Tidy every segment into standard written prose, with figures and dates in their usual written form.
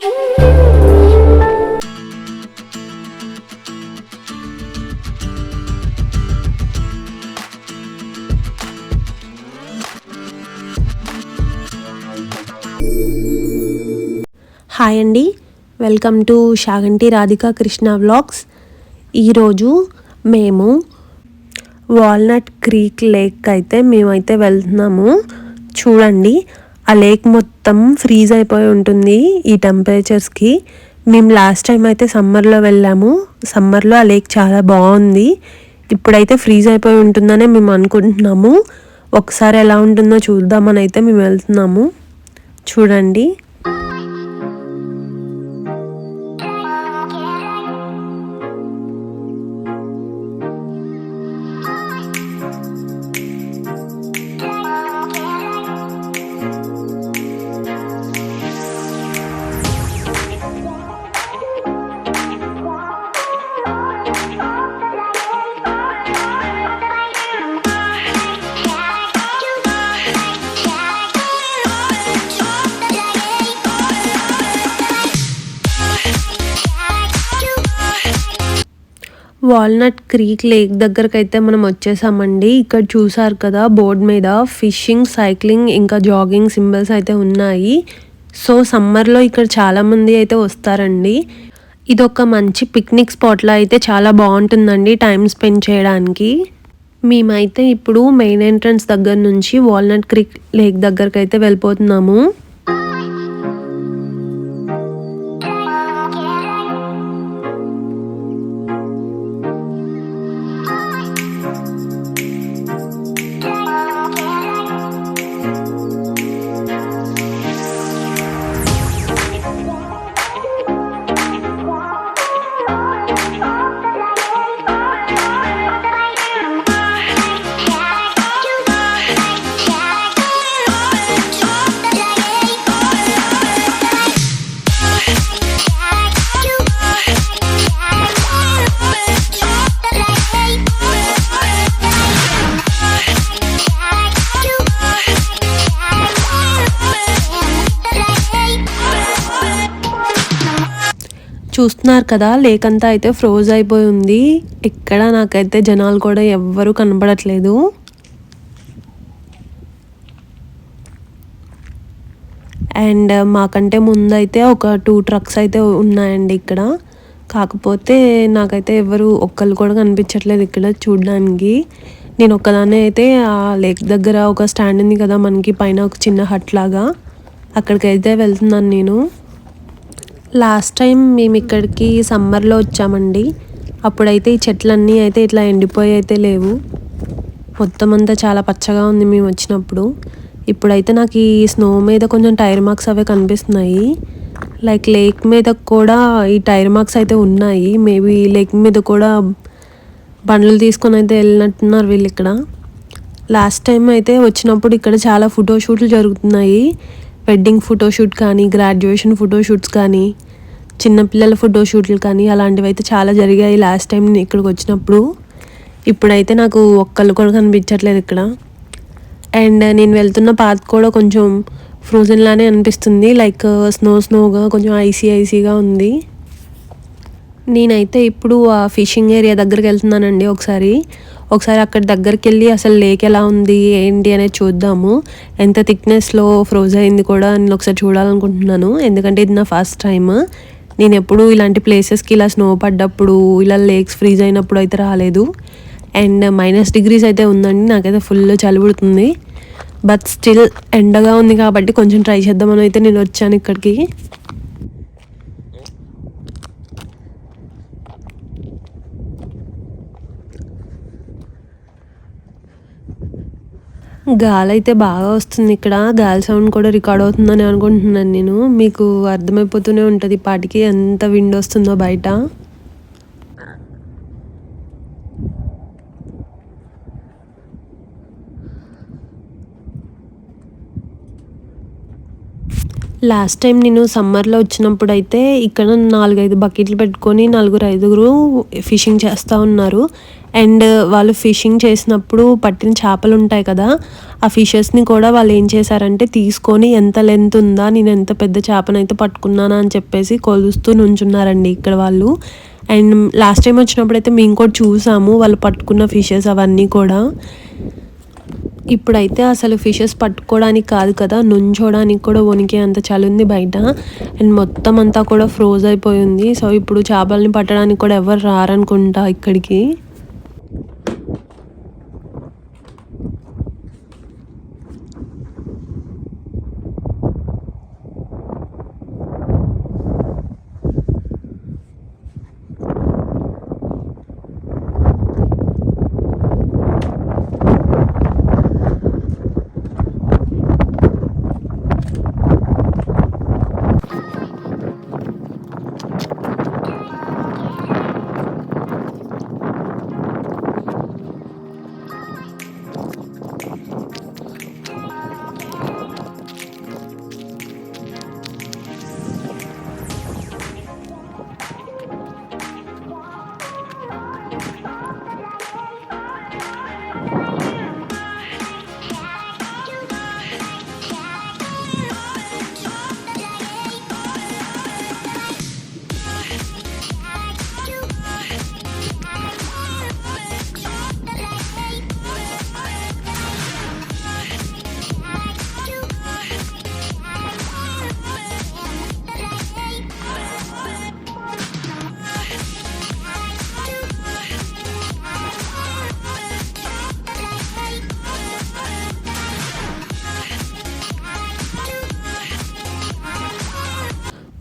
Hi అండి, welcome to Shaganti Radhika Krishna vlogs. ఈరోజు మేము వాల్నట్ క్రీక్ లేక్ అయితే మేమైతే వెళ్తున్నాము. చూడండి, ఆ లేక్ మొత్తం ఫ్రీజ్ అయిపోయి ఉంటుంది ఈ టెంపరేచర్స్కి. మేము లాస్ట్ టైం అయితే సమ్మర్లో వెళ్ళాము. సమ్మర్లో ఆ లేక్ చాలా బాగుంది. ఇప్పుడైతే ఫ్రీజ్ అయిపోయి ఉంటుందనే మేము అనుకుంటున్నాము. ఒకసారి ఎలా ఉంటుందో చూద్దామని అయితే మేము వెళ్తున్నాము. చూడండి, వాల్నట్ క్రీక్ లేక్ దగ్గరకు అయితే మనం వచ్చేసామండి. ఇక్కడ చూసారు కదా, బోర్డు మీద ఫిషింగ్, సైక్లింగ్ ఇంకా జాగింగ్ సింబల్స్ అయితే ఉన్నాయి. సో సమ్మర్లో ఇక్కడ చాలామంది అయితే వస్తారండి. ఇది ఒక మంచి పిక్నిక్ స్పాట్లో అయితే చాలా బాగుంటుందండి టైం స్పెండ్ చేయడానికి. మేమైతే ఇప్పుడు మెయిన్ ఎంట్రన్స్ దగ్గర నుంచి వాల్నట్ క్రీక్ లేక్ దగ్గరకు అయితే వెళ్ళిపోతున్నాము. చూస్తున్నారు కదా, లేక్ అంతా అయితే ఫ్రోజ్ అయిపోయి ఉంది. ఇక్కడ నాకైతే జనాలు కూడా ఎవ్వరూ కనపడట్లేదు. అండ్ మాకంటే ముందైతే ఒక 2 ట్రక్స్ అయితే ఉన్నాయండి ఇక్కడ. కాకపోతే నాకైతే ఎవరు ఒక్కళ్ళు కూడా కనిపించట్లేదు ఇక్కడ చూడడానికి. నేను ఒక్కదాన్నే అయితే ఆ లేక్ దగ్గర ఒక స్టాండ్ ఉంది కదా మనకి, పైన ఒక చిన్న హట్ లాగా, అక్కడికైతే వెళ్తున్నాను నేను. లాస్ట్ టైం మేము ఇక్కడికి సమ్మర్లో వచ్చామండి. అప్పుడైతే ఈ చెట్లన్నీ అయితే ఇట్లా ఎండిపోయి అయితే లేవు. మొత్తం అంతా చాలా పచ్చగా ఉంది మేము వచ్చినప్పుడు. ఇప్పుడైతే నాకు ఈ స్నో మీద కొంచెం టైర్ మార్క్స్ అవే కనిపిస్తున్నాయి. లైక్ లేక్ మీద కూడా ఈ టైర్ మార్క్స్ అయితే ఉన్నాయి. మేబీ లేక్ మీద కూడా బండ్లు తీసుకొని అయితే వెళ్ళినట్టున్నారు వీళ్ళు ఇక్కడ. లాస్ట్ టైం అయితే వచ్చినప్పుడు ఇక్కడ చాలా ఫోటోషూట్లు జరుగుతున్నాయి. వెడ్డింగ్ ఫోటోషూట్ కానీ, గ్రాడ్యుయేషన్ ఫోటోషూట్స్ కానీ, చిన్నపిల్లల ఫోటోషూట్లు కానీ అలాంటివి అయితే చాలా జరిగాయి లాస్ట్ టైం ఇక్కడికి వచ్చినప్పుడు. ఇప్పుడైతే నాకు ఒక్కళ్ళు కూడా కనిపించట్లేదు ఇక్కడ. అండ్ నేను వెళ్తున్న పాత్ కూడా కొంచెం ఫ్రోజన్ లానే అనిపిస్తుంది. లైక్ స్నోగా కొంచెం ఐసీగా ఉంది. నేనైతే ఇప్పుడు ఆ ఫిషింగ్ ఏరియా దగ్గరికి వెళ్తున్నానండి. ఒకసారి అక్కడ దగ్గరికి వెళ్ళి అసలు లేక్ ఎలా ఉంది ఏంటి అనేది చూద్దాము. ఎంత థిక్నెస్లో ఫ్రోజ్ అయింది కూడా నేను ఒకసారి చూడాలనుకుంటున్నాను. ఎందుకంటే ఇది నా ఫస్ట్ టైం. నేను ఎప్పుడు ఇలాంటి ప్లేసెస్కి ఇలా స్నో పడ్డప్పుడు, ఇలా లేక్స్ ఫ్రీజ్ అయినప్పుడు అయితే రాలేదు. అండ్ -డిగ్రీస్ అయితే ఉందండి. నాకైతే ఫుల్ చలి పుడుతుంది. బట్ స్టిల్ ఎండగా ఉంది కాబట్టి కొంచెం ట్రై చేద్దామని అయితే నేను వచ్చాను ఇక్కడికి. గాలి అయితే బాగా వస్తుంది ఇక్కడ. గాలి సౌండ్ కూడా రికార్డ్ అవుతుందని అనుకుంటున్నాను నేను. మీకు అర్థమైపోతూనే ఉంటుంది పాటికి ఎంత విండ్ వస్తుందో బయట. లాస్ట్ టైం నేను సమ్మర్లో వచ్చినప్పుడు అయితే ఇక్కడ 4-5 బకెట్లు పెట్టుకొని 4-5 ఫిషింగ్ చేస్తూ ఉన్నారు. అండ్ వాళ్ళు ఫిషింగ్ చేసినప్పుడు పట్టిన చేపలు ఉంటాయి కదా, ఆ ఫిషెస్ని కూడా వాళ్ళు ఏం చేశారంటే తీసుకొని ఎంత లెంత్ ఉందా, నేను ఎంత పెద్ద చేపనైతే పట్టుకున్నానా అని చెప్పేసి కొలుస్తూ నుంచున్నారండి ఇక్కడ వాళ్ళు. అండ్ లాస్ట్ టైం వచ్చినప్పుడు అయితే మేము కూడా చూసాము వాళ్ళు పట్టుకున్న ఫిషెస్ అవన్నీ కూడా. ఇప్పుడైతే అసలు ఫిషెస్ పట్టుకోవడానికి కాదు కదా, నుంచోడానికి కూడా వణికే అంత చలి ఉంది బయట. అండ్ మొత్తం అంతా కూడా ఫ్రోజ్ అయిపోయింది. సో ఇప్పుడు చేపల్ని పట్టడానికి కూడా ఎవరు రారనుకుంటా ఇక్కడికి.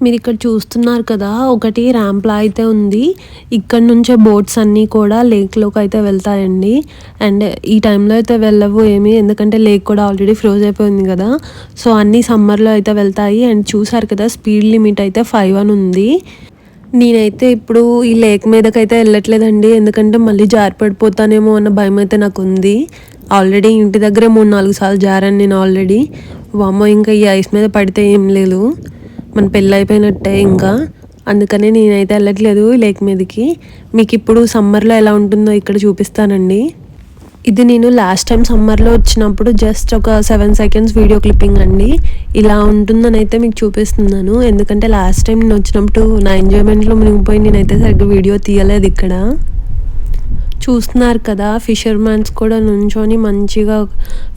మీరు ఇక్కడ చూస్తున్నారు కదా, ఒకటి ర్యాంప్లా అయితే ఉంది. ఇక్కడ నుంచే బోట్స్ అన్నీ కూడా లేక్లోకి అయితే వెళ్తాయండి. అండ్ ఈ టైంలో అయితే వెళ్ళవు ఏమి, ఎందుకంటే లేక్ కూడా ఆల్రెడీ ఫ్రోజ్ అయిపోయింది కదా. సో అన్నీ సమ్మర్లో అయితే వెళ్తాయి. అండ్ చూసారు కదా, స్పీడ్ లిమిట్ అయితే 5 అని ఉంది. నేనైతే ఇప్పుడు ఈ లేక్ మీదకైతే వెళ్ళట్లేదండి, ఎందుకంటే మళ్ళీ జారి పడిపోతానేమో అన్న భయం అయితే నాకు ఉంది. ఆల్రెడీ ఇంటి దగ్గరే 3-4 సార్లు జారాను నేను ఆల్రెడీ. వామ్మో, ఇంకా ఈ ఐస్ మీద పడితే ఏం లేదు, మన పెళ్ళి అయిపోయినట్టే ఇంకా. అందుకనే నేనైతే వెళ్ళట్లేదు లేక్ మీదకి. మీకు ఇప్పుడు సమ్మర్లో ఎలా ఉంటుందో ఇక్కడ చూపిస్తానండి. ఇది నేను లాస్ట్ టైం సమ్మర్లో వచ్చినప్పుడు జస్ట్ ఒక 7 సెకండ్స్ వీడియో క్లిప్పింగ్ అండి. ఇలా ఉంటుందని అయితే మీకు చూపిస్తున్నాను, ఎందుకంటే లాస్ట్ టైం నేను వచ్చినప్పుడు నా ఎంజాయ్మెంట్లో మునిగిపోయి నేనైతే సరిగ్గా వీడియో తీయలేదు. ఇక్కడ చూస్తున్నారు కదా, ఫిషర్మ్యాన్స్ కూడా నుంచొని మంచిగా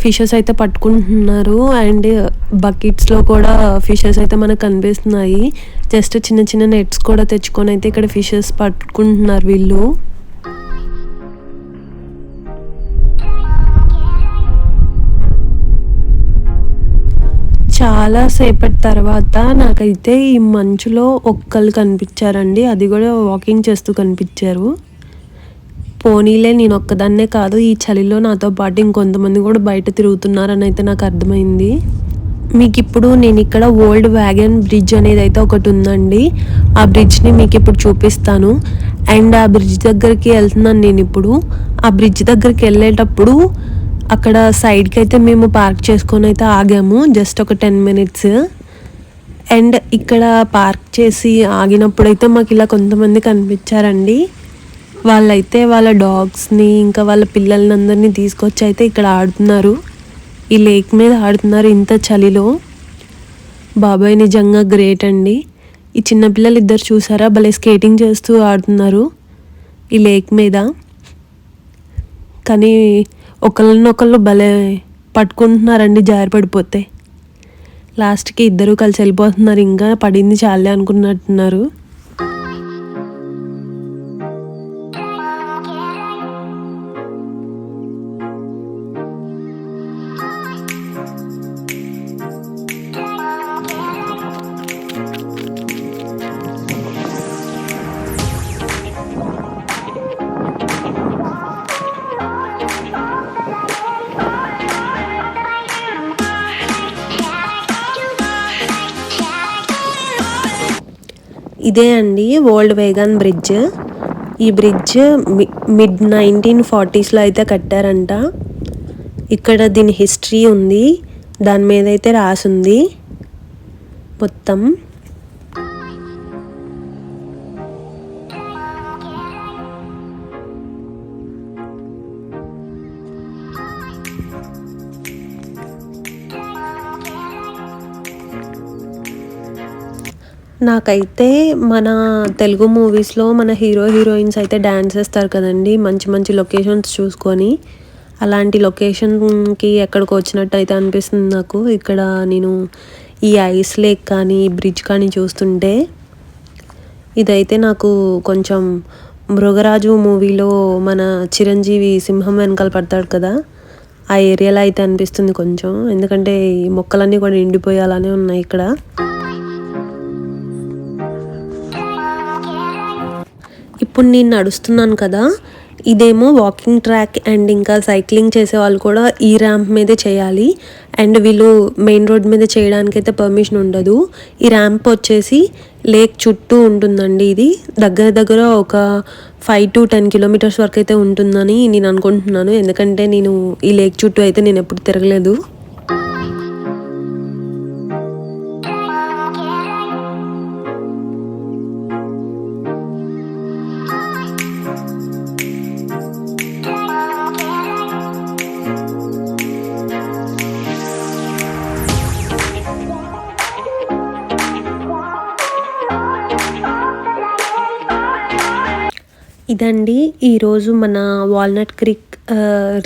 ఫిషెస్ అయితే పట్టుకుంటున్నారు. అండ్ బకెట్స్లో కూడా ఫిషెస్ అయితే మనకు కనిపిస్తున్నాయి. జస్ట్ చిన్న చిన్న నెట్స్ కూడా తెచ్చుకొని అయితే ఇక్కడ ఫిషెస్ పట్టుకుంటున్నారు వీళ్ళు. చాలా సేపటి తర్వాత నాకైతే ఈ మంచులో ఒక్కళ్ళు కనిపించారండి, అది కూడా వాకింగ్ చేస్తూ కనిపించారు. పోనీలే, నేను ఒక్కదాన్నే కాదు, ఈ చలిలో నాతో పాటు ఇంకొంతమంది కూడా బయట తిరుగుతున్నారని అయితే నాకు అర్థమైంది. మీకు ఇప్పుడు నేను ఇక్కడ ఓల్డ్ వ్యాగన్ బ్రిడ్జ్ అనేది అయితే ఒకటి ఉందండి, ఆ బ్రిడ్జ్ని మీకు ఇప్పుడు చూపిస్తాను. అండ్ ఆ బ్రిడ్జ్ దగ్గరికి వెళ్తున్నాను నేను ఇప్పుడు. ఆ బ్రిడ్జ్ దగ్గరికి వెళ్ళేటప్పుడు అక్కడ సైడ్కి అయితే మేము పార్క్ చేసుకొని అయితే ఆగాము, జస్ట్ ఒక 10 minutes. అండ్ ఇక్కడ పార్క్ చేసి ఆగినప్పుడైతే మాకు ఇలా కొంతమంది కనిపించారండి. వాళ్ళైతే వాళ్ళ డాగ్స్ని ఇంకా వాళ్ళ పిల్లల్ని అందరినీ తీసుకొచ్చి అయితే ఇక్కడ ఆడుతున్నారు, ఈ లేక్ మీద ఆడుతున్నారు ఇంత చలిలో. బాబాయ్ నిజంగా గ్రేట్ అండి. ఈ చిన్నపిల్లలు ఇద్దరు చూసారా, భలే స్కేటింగ్ చేస్తూ ఆడుతున్నారు ఈ లేక్ మీద. కానీ ఒకళ్ళనొకళ్ళు భలే పట్టుకుంటున్నారండి జారి పడిపోతే. లాస్ట్కి ఇద్దరు కలిసి వెళ్ళిపోతున్నారు, ఇంకా పడింది చాలే అనుకున్నట్టున్నారు. ఇదే అండి ఓల్డ్ వేగన్ బ్రిడ్జ్. ఈ బ్రిడ్జ్ మిడ్ 1940s అయితే కట్టారంట. ఇక్కడ దీని హిస్టరీ ఉంది, దాని మీద అయితే రాసుంది మొత్తం. నాకైతే మన తెలుగు మూవీస్లో మన హీరోయిన్స్ అయితే డ్యాన్స్ వేస్తారు కదండి, మంచి మంచి లొకేషన్స్ చూసుకొని. అలాంటి లొకేషన్కి ఎక్కడికి వచ్చినట్టు అయితే అనిపిస్తుంది నాకు. ఇక్కడ నేను ఈ ఐస్ లేక్ కానీ బ్రిడ్జ్ కానీ చూస్తుంటే ఇదైతే నాకు కొంచెం మృగరాజు మూవీలో మన చిరంజీవి సింహం వెనకాల పడతాడు కదా, ఆ ఏరియాలో అయితే అనిపిస్తుంది కొంచెం. ఎందుకంటే ఈ మొక్కలన్నీ కూడా ఎండిపోయి అలానే ఉన్నాయి ఇక్కడ. ఇప్పుడు నేను నడుస్తున్నాను కదా, ఇదేమో వాకింగ్ ట్రాక్ అండ్ ఇంకా సైక్లింగ్ చేసే వాళ్ళు కూడా ఈ ర్యాంప్ మీదే చేయాలి. అండ్ వీళ్ళు మెయిన్ రోడ్ మీద చేయడానికి అయితే పర్మిషన్ ఉండదు. ఈ ర్యాంప్ వచ్చేసి లేక్ చుట్టూ ఉంటుందండి. ఇది దగ్గర ఒక 5 to 10 kilometers వరకు అయితే ఉంటుందని నేను అనుకుంటున్నాను. ఎందుకంటే నేను ఈ లేక్ చుట్టూ అయితే నేను ఎప్పుడు తిరగలేదు. ఇదండి ఈరోజు మన వాల్నట్ క్రీక్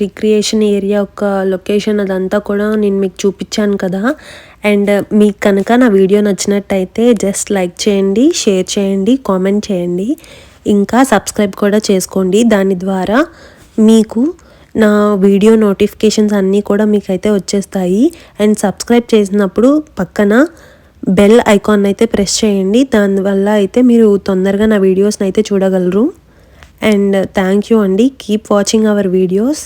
రిక్రియేషన్ ఏరియా యొక్క లొకేషన్. అదంతా కూడా నేను మీకు చూపించాను కదా. అండ్ మీకు కనుక నా వీడియో నచ్చినట్టయితే జస్ట్ లైక్ చేయండి, షేర్ చేయండి, కామెంట్ చేయండి, ఇంకా సబ్స్క్రైబ్ కూడా చేసుకోండి. దాని ద్వారా మీకు నా వీడియో నోటిఫికేషన్స్ అన్నీ కూడా మీకైతే వచ్చేస్తాయి. అండ్ సబ్స్క్రైబ్ చేసినప్పుడు పక్కన బెల్ ఐకాన్ అయితే ప్రెస్ చేయండి. దానివల్ల అయితే మీరు తొందరగా నా వీడియోస్ని అయితే చూడగలరు. And thank you, Andy. Keep watching our videos.